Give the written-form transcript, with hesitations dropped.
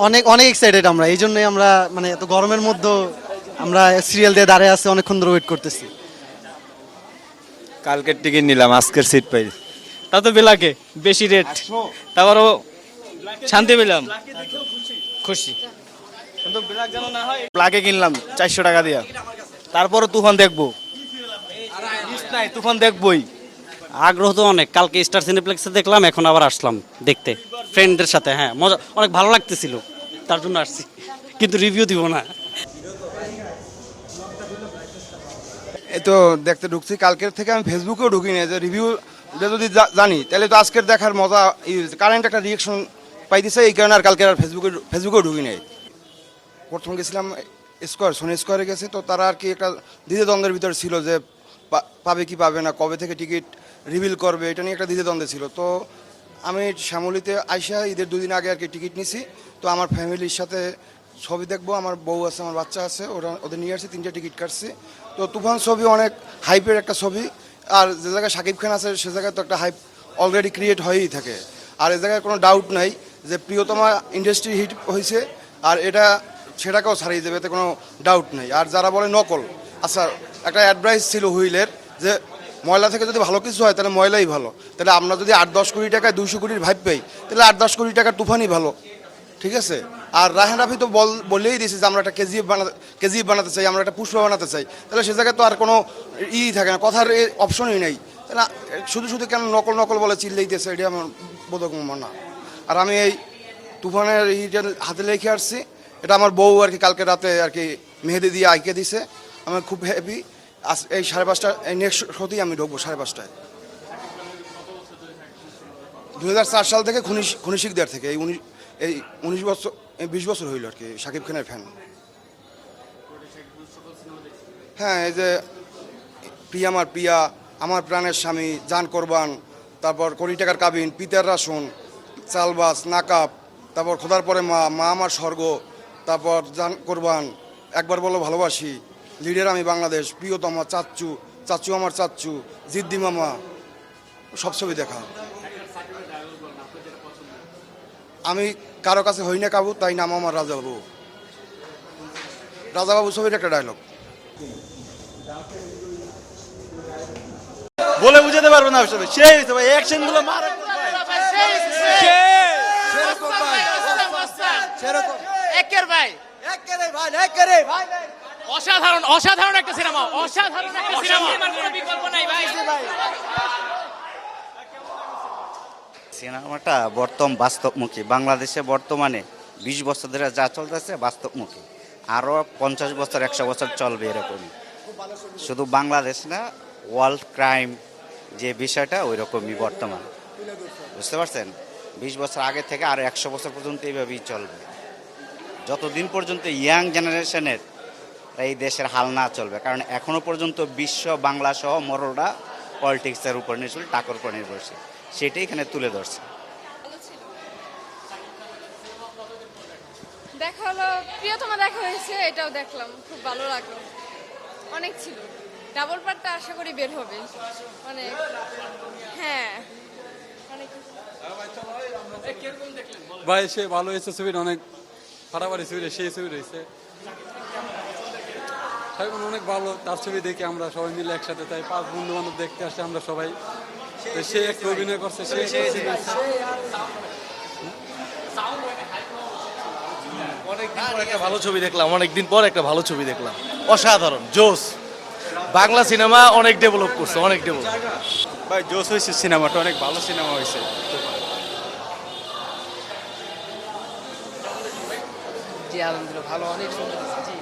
অনেক অনেক এক্সাইটেড আমরা, এই জন্যই আমরা মানে এত গরমের মধ্যে আমরা সিরিয়াল দিয়ে দাঁড়িয়ে আছি, অনেকক্ষণ ধরে ওয়েট করতেছি। কালকের টিকিট নিলাম, আজকের সিট পাই। তা তো বেলাকে বেশি রেট, তারপরও শান্তি পেলাম, খুশি। কিন্তু ব্ল্যাক যেন না হয়। ব্ল্যাকে কিনলাম 400 টাকা দিয়া, তারপরও তুফান দেখবো, নাই তুফান দেখবই। আগ্রহ তো অনেক, কালকে স্টার সিনেপ্লেক্সে দেখলাম, এখন আবার আসলাম দেখতে ফ্রেন্ডদের সাথে। হ্যাঁ, মজা, অনেক ভালো লাগতেছিল, তার জন্য আসছি, কিন্তু রিভিউ দিব না। এই তো দেখতে ঢুকছি, কালকের থেকে আমি ফেসবুকেও ঢুকি না, যে রিভিউ যদি জানি তাহলে তো আজকের দেখার মজা, কারেন্ট একটা রিয়েকশন পাইতেছে, এই কারণে আর কালকে আর ফেসবুকেও ঢুকি নাই। প্রথম গেছিলাম সোনি স্কোয়ারে গেছে, তো তারা আর কি একটা দ্বিধাদ্বন্দ্বের ভিতরে ছিল যে পাবে কি পাবে না, কবে থেকে টিকিট রিভিল করবে, এটা নিয়ে একটা দ্বিধাদ্বন্দ্বে ছিল। তো আমি শ্যামলীতে আইসা ঈদের 2 দিন আগে আর কি টিকিট নিছি। তো আমার ফ্যামিলির সাথে ছবি দেখবো, আমার বউ আছে, আমার বাচ্চা আছে, ওদের নিয়ে আসছি, 3টে টিকিট কাটছি। তো তুফান ছবি অনেক হাইপের একটা ছবি, আর যে জায়গায় শাকিব খান আছে সে জায়গায় তো একটা হাইপ অলরেডি ক্রিয়েট হয়েই থাকে। আর এ জায়গায় কোনো ডাউট নাই যে প্রিয়তমা ইন্ডাস্ট্রি হিট হয়েছে, আর এটা সেটাকেও ছাড়িয়ে দেবে, এতে কোনো ডাউট নেই। আর যারা বলে নকল, আচ্ছা একটা অ্যাডভাইস ছিল হুইলের যে ময়লা থেকে যদি ভালো কিছু হয় তাহলে ময়লাই ভালো, তাহলে আমরা যদি 8-10 কোটি টাকায় 200 কোটির ভাইব পাই, তাহলে 8-10 কোটি টাকার তুফানই ভালো, ঠিক আছে। আর রায়হান রাফি তো বলেই দিয়েছে যে আমরা একটা কেজিএফ বানাতে চাই, আমরা একটা পুষ্পা বানাতে চাই, তাহলে সে জায়গায় তো আর কোনো থাকে না, কথার অপশনই নেই। তাহলে শুধু শুধু কেন নকল নকল বলে চিল্লাইতেছে, এটা আমার বোধগম্য না। আর আমি এই তুফানের ইটা হাতে লেখে আসছি, এটা আমার বউ আর কি কালকে রাতে আর কি মেহেদি দিয়ে আঁকে দিছে, আমি খুব হ্যাপি। এই 5:30 এই নেক্সট শোতেই আমি ঢুকবো 5:30টায়। 2004 সাল থেকে খনি শিকদার থেকে এই 19 বছর 20 বছর হইল আর কি শাকিব খানের ফ্যান। হ্যাঁ, এই যে প্রিয়া, আমার প্রাণের স্বামী, জান কোরবান, তারপর কোটি টাকার কাবিন, পিতার রাসন, চালবাস, নাকাব, তারপর খোদার পরে মা আমার স্বর্গ, তারপর জান কোরবান, একবার বলো ভালোবাসি, লিডার আমি বাংলাদেশ, প্রিয়তমা, চাচ্চু আমার চাচ্চু, জিদ্দি মামা, সব ছবি দেখা। আমি কারো কাছে হই না কাবু, তাই নাম আমার রাজাবাবু। রাজাবাবু ছবির একটা ডায়লগ বলে বুঝাতে পারবো না আসলে, সেই ভাই অ্যাকশন গুলো মারা অসাধারণ, অসাধারণ একটা সিনেমা, অসাধারণ একটা সিনেমা, কোনো বিকল্প নাই ভাই। সিনেমাটা বাস্তবমুখী, বাংলাদেশে বর্তমানে 20 বছর ধরে যা চলতেছে বাস্তবমুখী, আরও 50 বছর 100 বছর চলবে এরকমই। শুধু বাংলাদেশ না, ওয়ার্ল্ড ক্রাইম যে বিষয়টা ওই রকমই বর্তমান, বুঝতে পারছেন। 20 বছর আগে থেকে আর 100 বছর পর্যন্ত এইভাবেই চলবে, যতদিন পর্যন্ত ইয়াং জেনারেশনের এই দেশের হাল না চলবে। কারণ এখনও পর্যন্ত বিশ্ব বাংলা সহ মরলরা পলিটিক্সের উপর নির্ভরশীল, টাকার উপর নির্ভরশীল, সেটাই এখানে তুলে ধরছে। দেখা হলো, প্রিয়তমা দেখা হয়েছে, এটাও দেখলাম, খুব ভালো লাগলো, অনেক ছিল। ডাবল পার্টটা আশা করি বের হবে অনেক। হ্যাঁ, অনেক ভাই সে ভালো হয়েছে, ছবিটা অনেক ফাটাফাটি ছবি, সেই ছবি রয়েছে, অনেক ভালো। তার ছবি দেখে আমরা সবাই মিলে একসাথে, তাই 5 বন্ধু বান্ধব দেখতে আসছে আমরা সবাই। সে একটা অভিনয় করছে, অনেকদিন পর একটা ভালো ছবি দেখলাম, অনেকদিন পর একটা ভালো ছবি দেখলাম, অসাধারণ জোস। বাংলা সিনেমা অনেক ডেভেলপ করছে, অনেক ডেভেলপ। ভাই জোস হয়েছে, সিনেমাটা অনেক ভালো সিনেমা হয়েছে। জি আলহামদুলিল্লাহ ভালো, অনেক সুন্দর। জি